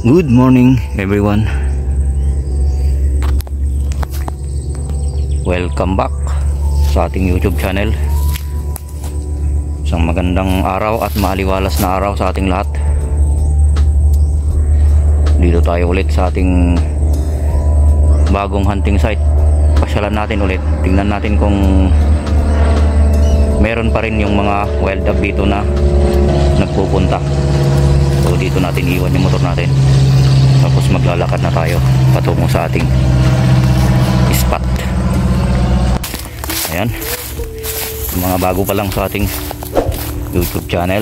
Good morning everyone. Welcome back sa ating YouTube channel. Isang magandang araw at maliwalas na araw sa ating lahat. Dito tayo ulit sa ating bagong hunting site. Pasyalan natin ulit. Tingnan natin kung meron pa rin yung mga wild dog dito na nagpupunta. So dito natin iwan yung motor natin, tapos maglalakad na tayo patungo sa ating spot. Ayan, mga bago pa lang sa ating YouTube channel,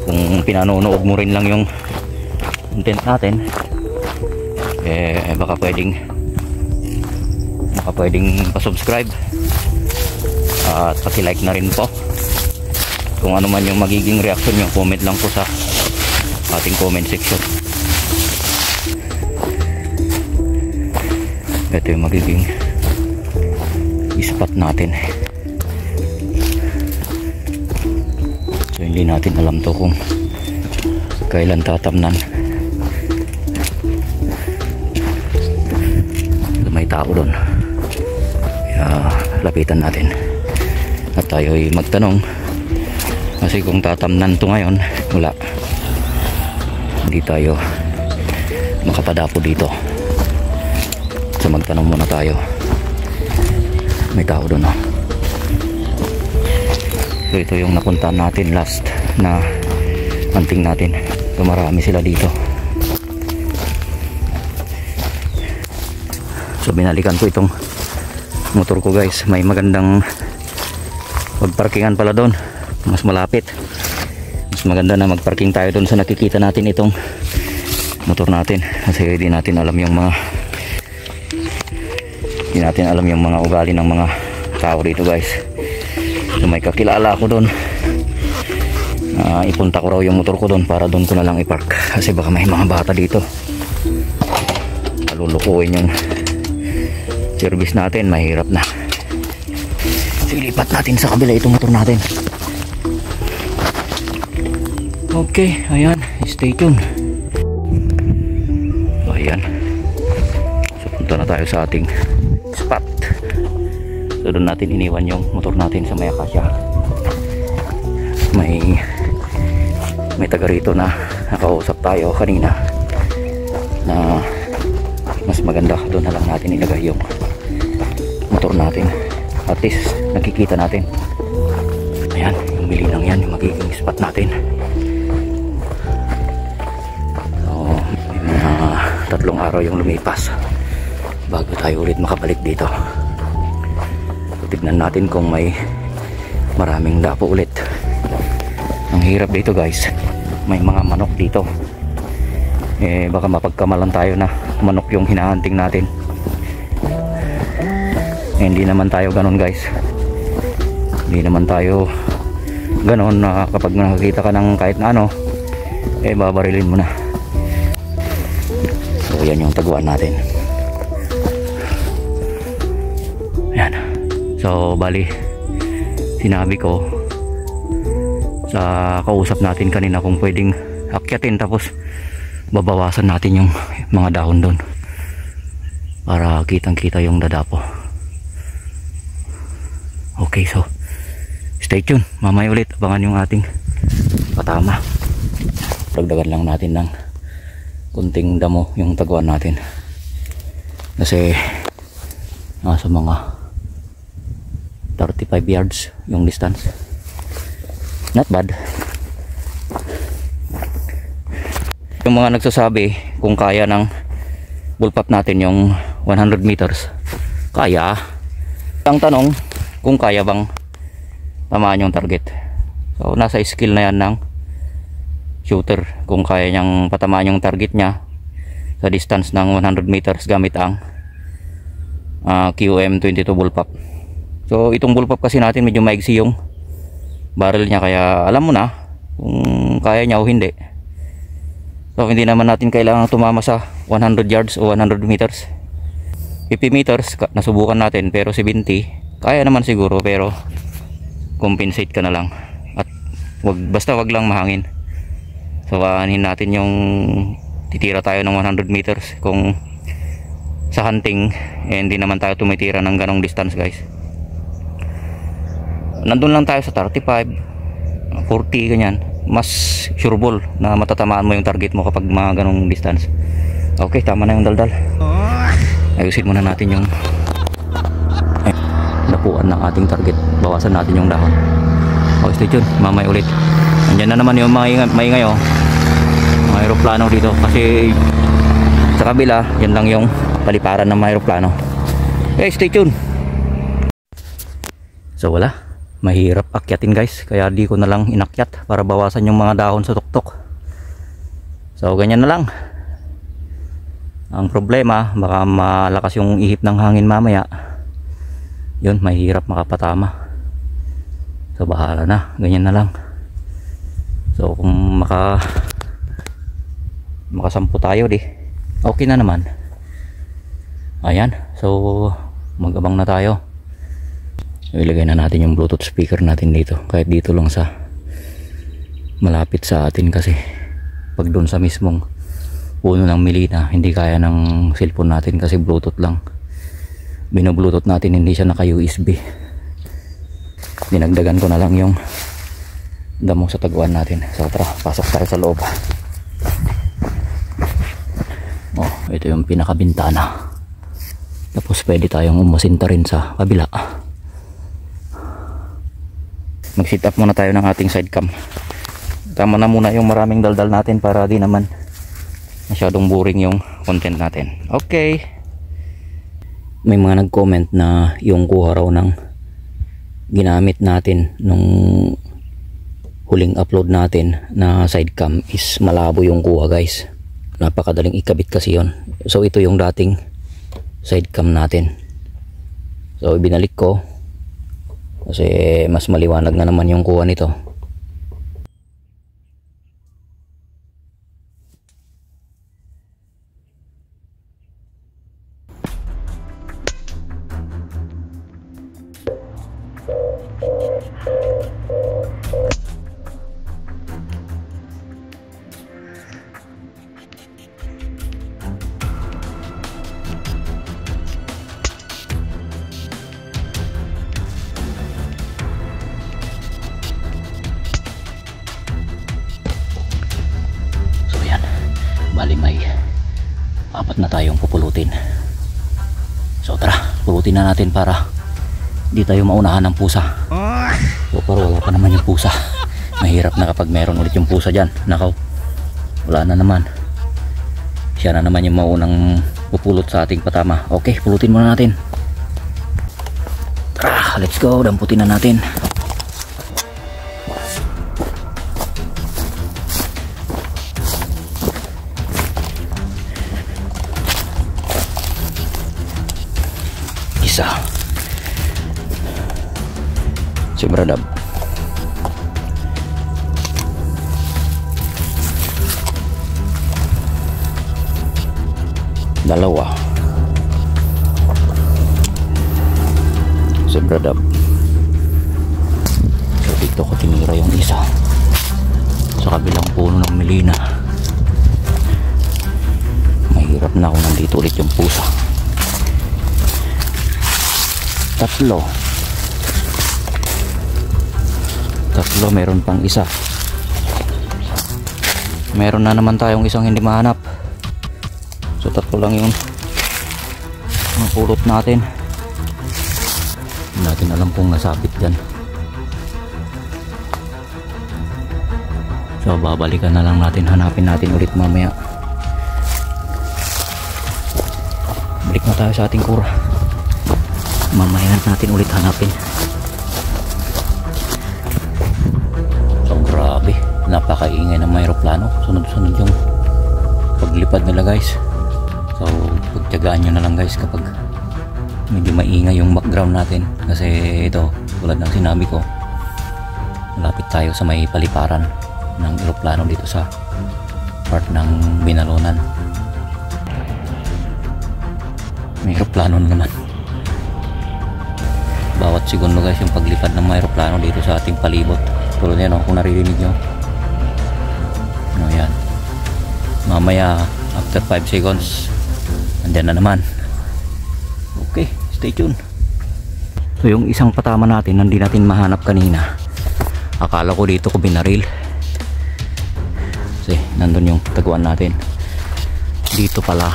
kung pinanonood mo rin lang yung content natin, baka pwedeng pa-subscribe at paki-like na rin po. Kung ano man yung magiging reaction nyo, comment lang po sa ating comment section. Ito yung magiging spot natin. So hindi natin alam to kung kailan tatamnan. May tao doon, kaya lapitan natin at tayo ay magtanong. Kasi kung tatamnan to ngayon, wala, hindi tayo makapadapo dito. So magtanong muna tayo. May tao doon, oh. So ito yung napuntahan natin last na hunting natin. So marami sila dito. So binalikan ko itong motor ko, guys. May magandang pagparkingan pala doon, mas malapit. Mas maganda na magparking tayo doon sa nakikita natin itong motor natin, kasi hindi natin alam yung mga ugali ng mga tao dito, guys. So may kakilala ako doon, ipunta ko raw yung motor ko doon para doon ko na lang ipark, kasi baka may mga bata dito. Palulukuin yung service natin, mahirap na. Silipat natin sa kabila itong motor natin. Okay, ayan, stay tuned. So ayan, so punta na tayo sa ating spot. So doon natin iniwan yung motor natin sa may akasya. May taga rito na nakausap tayo kanina na mas maganda doon na lang natin ilagay yung motor natin. At least nakikita natin. Ayan, yung bilinang yan yung magiging spot natin. So may mga 3 araw yung lumipas bago tayo ulit makabalik dito. So tignan natin kung may maraming dapo ulit. Ang hirap dito, guys, may mga manok dito. Baka mapagkamalan tayo na manok yung hinahanting natin. Hindi naman tayo ganon, guys. Hindi naman tayo ganon na kapag nakakita ka ng kahit na ano, babarilin mo na. So yan yung taguan natin. Ayan. So bali, sinabi ko sa kausap natin kanina kung pwedeng akyatin, tapos babawasan natin yung mga dahon doon para kitang kita yung dadapo. Okay, so stay tuned. Mamaya ulit abangan yung ating patama. Dagdagan lang natin ng kunting damo yung taguan natin, kasi nasa mga 35 yards yung distance. Not bad. Yung mga nagsasabi kung kaya ng bullpup natin yung 100 meters, kaya. Ang tanong kung kaya bang tamaan yung target. So nasa skill na yan ng shooter, kung kaya niyang patamaan yung target niya sa distance ng 100 meters gamit ang QM22 bullpup. So itong bullpup kasi natin medyo maigsi yung barrel niya, kaya alam mo na kung kaya niya o hindi. So hindi naman natin kailangan tumama sa 100 yards o 100 meters. 50 meters nasubukan natin, pero 70 kaya naman siguro, pero compensate ka na lang at basta wag lang mahangin. So anin natin yung titira tayo ng 100 meters kung sa hunting, hindi naman tayo tumitira ng ganong distance guys. Nandun lang tayo sa 35, 40 ganyan. Mas sureball na matatamaan mo yung target mo kapag mga ganong distance. Okay, tama na yung daldal. Ayusin muna natin yung napuan ng ating target. Bawasan natin yung dahon. Okay, stay tuned, mamay ulit. Andyan na naman yung maingay oh, mga aeroplano dito. Kasi sa kabila, yan lang yung paliparan ng mga aeroplano. Okay, stay tuned. So wala, mahirap akyatin guys, kaya di ko na lang inakyat para bawasan yung mga dahon sa tuktok. So ganyan na lang. Ang problema, baka malakas yung ihip ng hangin mamaya. Yun, mahirap makapatama. So bahala na, ganyan na lang. So kung makasampu tayo di, okay na naman. Ayan, so mag-abang na tayo. Ilagay na natin yung Bluetooth speaker natin dito, kahit dito lang sa malapit sa atin, kasi pag doon sa mismong puno ng Milina, hindi kaya ng cellphone natin kasi Bluetooth lang. Bino-Bluetooth natin, hindi siya naka USB. Dinagdagan ko na lang yung damo sa taguan natin. So tara, pasok tayo sa loob. Oh, ito yung pinakabintana. Tapos pwede tayong umasinta rin sa kabila. Mag-sit up muna tayo ng ating side cam. Tama na muna yung maraming daldal natin para di naman masyadong boring yung content natin. Okay. May mga nag-comment na yung kuha raw ng ginamit natin nung huling upload natin na side cam is malabo yung kuha guys. Napakadaling ikabit kasi yon. So ito yung dating side cam natin. So ibinalik ko kasi mas maliwanag na naman yung kuha nito. Bali may apat na tayong pupulutin. So tara, pulutin na natin para di tayo maunahan ng pusa. So pero wala pa naman yung pusa. Mahirap na kapag meron ulit yung pusa dyan. Nakaw, wala na naman. Siya na naman yung maunang pupulot sa ating patama. Okay, pulutin muna natin. Tara, let's go, damputin na natin. Isa si Bradab, dalawa si Bradab. So dito ko tinira yung isa sa kabilang puno ng Milina. Mahirap na kung nandito ulit yung pusa. Tatlo, meron pang isa. Meron na naman tayong isang hindi mahanap. So tatlo lang yung mapulot natin. Hindi natin alam kung nasabit dyan. So babalikan na lang natin, hanapin natin ulit mamaya. Balik na tayo sa ating kura. Mamaya natin ulit hanapin. So grabe, napakaingay ng mga aeroplano. Sunod-sunod yung paglipad nila guys. So pagtiyagaan nyo na lang guys kapag medyo maingay yung background natin. Kasi ito, tulad ng sinabi ko, malapit tayo sa may paliparan ng aeroplano dito sa part ng Binalonan. May aeroplano na naman. Bawat segundo guys yung paglipad ng mga aeroplano dito sa ating palibot. tulad yan kung naririnig nyo. Ano yan, mamaya after 5 seconds andyan na naman. Okay, stay tuned. So yung isang patama natin hindi natin mahanap kanina, akala ko dito ko binaril kasi nandun yung taguan natin. Dito pala.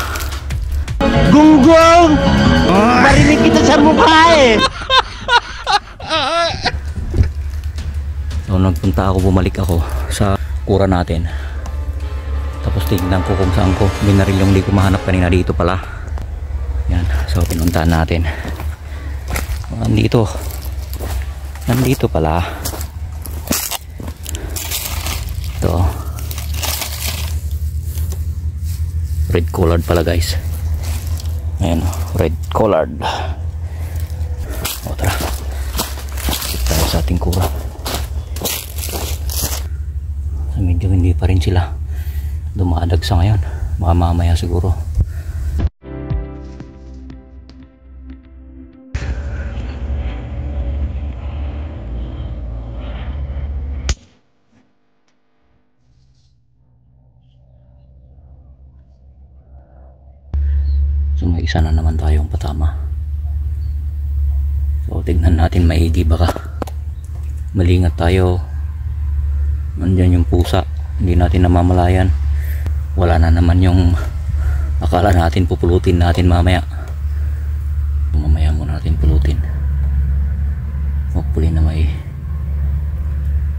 Gunggong! Marinig kita sa mukha eh! So nagpunta ako, bumalik ako sa kura natin, tapos tingnan ko kung saan ko binaril yung di ko mahanap kanina. Dito pala yan. So pinuntahan natin, nandito pala ito, red collared pala guys. Ayan, red collared. O tara, ikot tayo sa ating kura. So, medyo hindi pa rin sila dumadag sa ngayon, baka mamaya siguro. So may isa na naman tayong patama. So tignan natin maigi, baka malingat tayo. Nandyan yung pusa, hindi natin namamalayan. Wala na naman yung akala natin pupulutin natin mamaya. Mamaya mo natin pulutin. Hopefully na may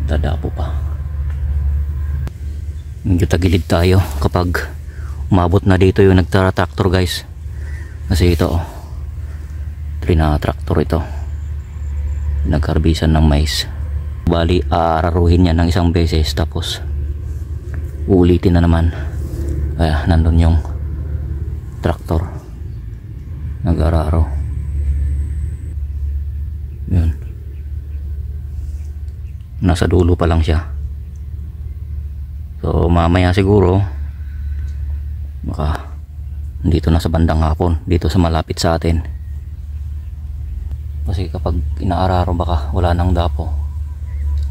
dadapo pa. Medyo tagilid tayo kapag umabot na dito yung nagtara-tractor guys. Kasi ito trina-tractor ito, nagkarbisan ng mais. Bali aararuhin niya ng isang beses tapos uulitin na naman. Kaya nandun yung traktor nag-araro. Yun, nasa dulo pa lang siya. So mamaya siguro baka dito na sa bandang hapon, dito sa malapit sa atin. Kasi kapag inaararo baka wala nang dapo,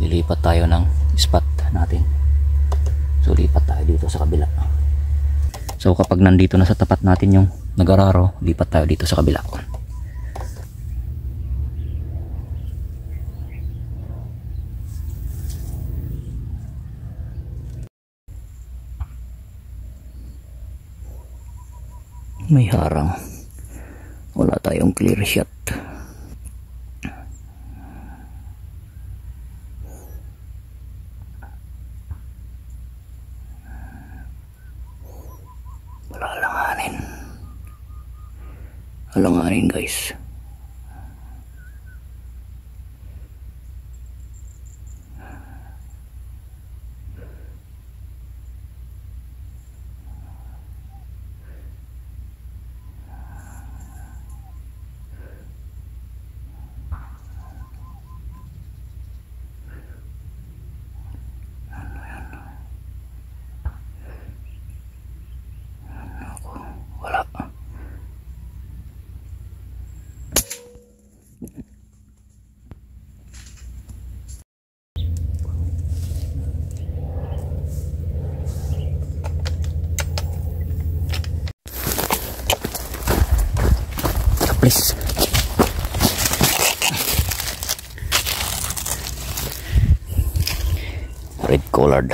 lilipat tayo ng spot natin. So lipat tayo dito sa kabila. So kapag nandito na sa tapat natin yung nag-araro, lipat tayo dito sa kabila. May harang, wala tayong clear shot. Wala alanganin guys. Wala. Please. Red collared.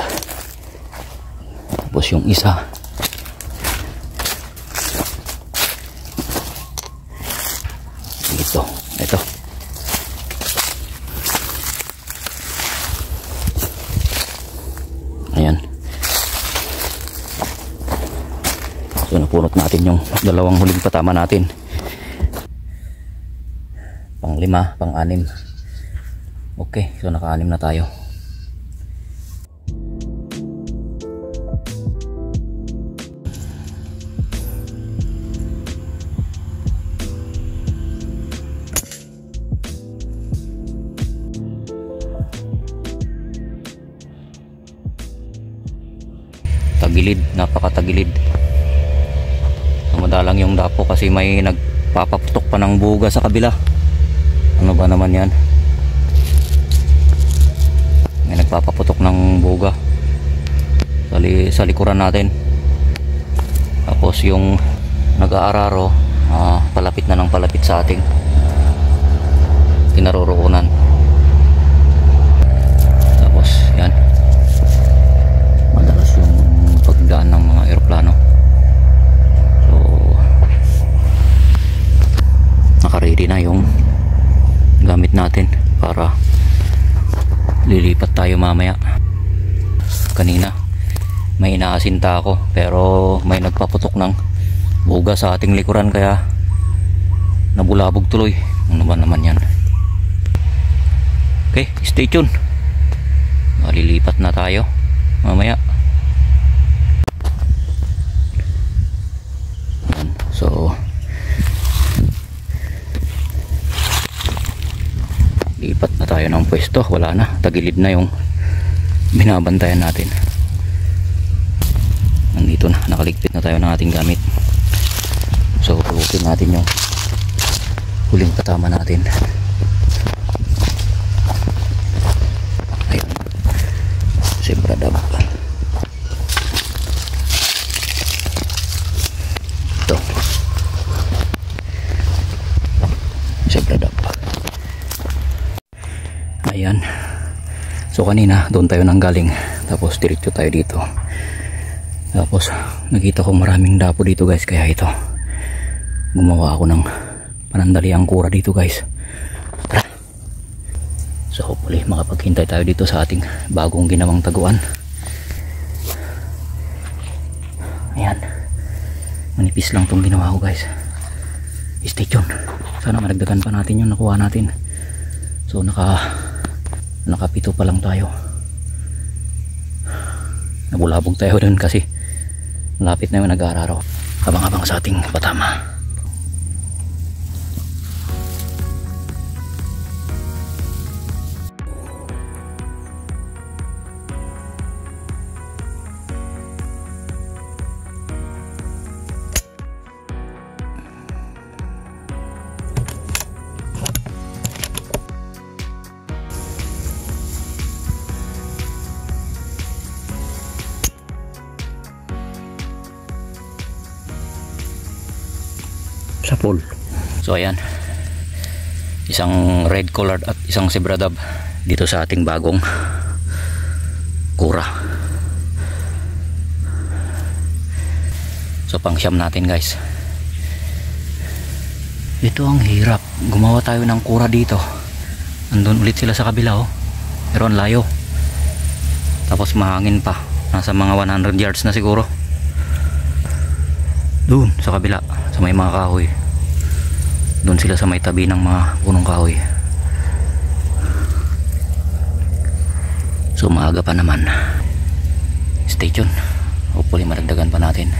Tapos yung isa ito. Ayan. So napurot natin yung dalawang huling patama natin. Pang 5, pang 6. Okay, so naka-6 na tayo. Tagilid, napakatagilid. Madalang yung dapo kasi may nagpapaputok pa ng buga sa kabila. Ano ba naman yan? May nagpapaputok ng buga sa likuran natin. Tapos yung nag-aararo palapit na ng palapit sa ating kinaroroonan. Tapos yan, madalas yung pagdaan ng mga eroplano. So naka-ready na yung gamit natin para lilipat tayo mamaya. Kanina may inaasinta ako pero may nagpaputok ng buga sa ating likuran kaya nabulabog tuloy. Ano ba naman yan? Okay, stay tuned. Lilipat na tayo mamaya. So lipat na tayo ng pwesto. Wala na, tagilid na yung binabantayan natin. Nandito na, nakaligpit na tayo ng ating gamit. So pulutin natin yung huling katama natin. Ayun, Zebra Dove. Ito, Zebra Dove. Ayan. So kanina doon tayo nanggaling, tapos diretso tayo dito. Tapos nakita ko maraming dapo dito guys, kaya ito gumawa ako ng panandaliang kura dito guys. Tara. So hopefully makapaghintay tayo dito sa ating bagong ginawang taguan. Ayan, manipis lang tong ginawa ko guys. Stay tuned, sana madagdagan pa natin yung nakuha natin. So nakapito pa lang tayo. Nabulabog tayo dun kasi malapit na yung nag-aararo. Abang-abang sa ating patama. Sa pool. So ayan, isang red collared at isang Zebra Dove dito sa ating bagong kura. So pang siyam natin guys. Ito ang hirap, gumawa tayo ng kura dito. Andun ulit sila sa kabila oh, pero ang layo. Tapos mahangin pa, nasa mga 100 yards na siguro. Doon sa kabila, sa may mga kahoy. Doon sila sa may tabi ng mga punong kahoy. So maaga pa naman. Stay tuned, hopefully madagdagan pa natin.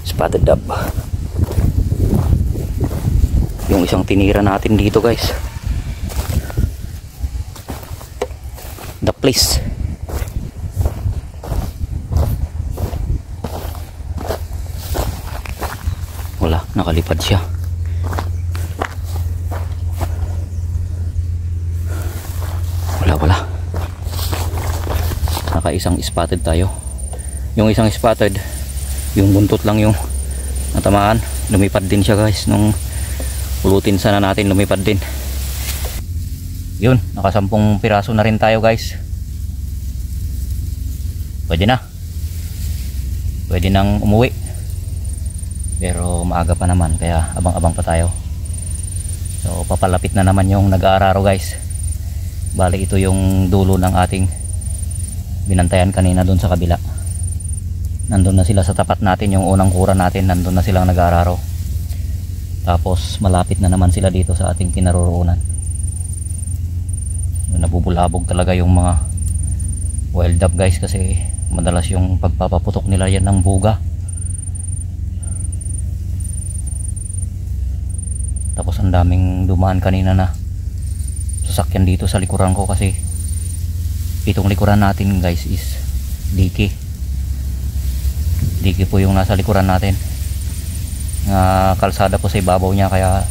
Spotted dove. Yung isang tinira natin dito guys, the place. Wala, nakalipad siya. Wala. Naka-isang spotted tayo. Yung isang spotted, yung buntot lang yung natamaan. Lumipad din siya guys. Nung pulutin sana natin, lumipad din. Yun, nakasampung piraso na rin tayo guys. Pwede nang umuwi, pero maaga pa naman, kaya abang-abang pa tayo. So papalapit na naman yung nag-aararo guys. Bali ito yung dulo ng ating binantayan kanina doon sa kabila. Nandun na sila sa tapat natin, yung unang kura natin, nandun na silang nag-aararo. Tapos malapit na naman sila dito sa ating kinaroroonan. Nabubulabog talaga yung mga wild duck guys, kasi madalas yung pagpapaputok nila yan ng buga. Tapos ang daming dumaan kanina na sasakyan dito sa likuran ko, kasi itong likuran natin guys is diki po yung nasa likuran natin. Kalsada po sa ibabaw niya, kaya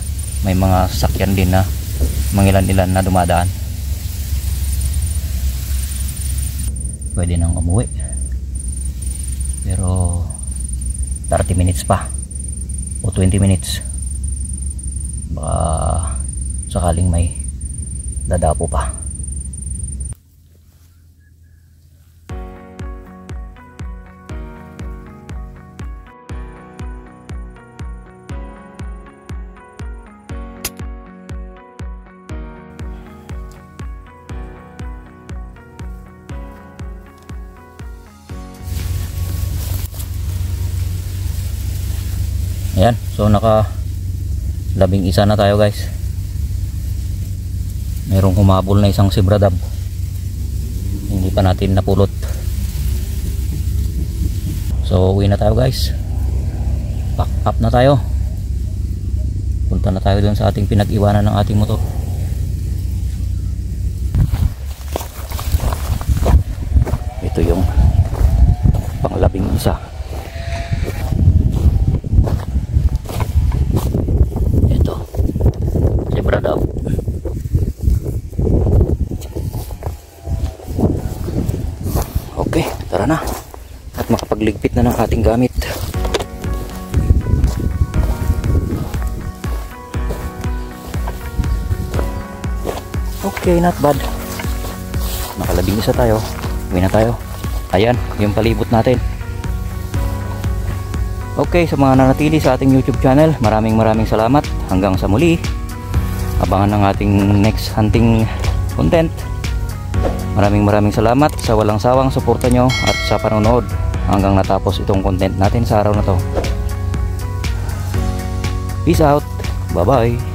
may mga sasakyan din na mangilan-ilan na dumadaan. Pwede nang umuwi, pero 30 minutes pa o 20 minutes, baka sakaling may dadapo pa. Ayan, so naka 11 na tayo guys. Merong humabol na isang sibradab, hindi pa natin napulot. So uwi na tayo guys, pack up na tayo, punta na tayo dun sa ating pinag-iwanan ng ating motor. Ito yung pang 11. Okay, tara na at makapagligpit na ng ating gamit. Okay, not bad. Nakalabing isa tayo. Uwi na tayo. Ayan, yung palibot natin. Okay, sa mga nanatili sa ating YouTube channel, maraming salamat. Hanggang sa muli. Abangan ng ating next hunting content. Maraming salamat sa walang sawang suporta nyo at sa panonood hanggang natapos itong content natin sa araw na to. Peace out. Bye bye.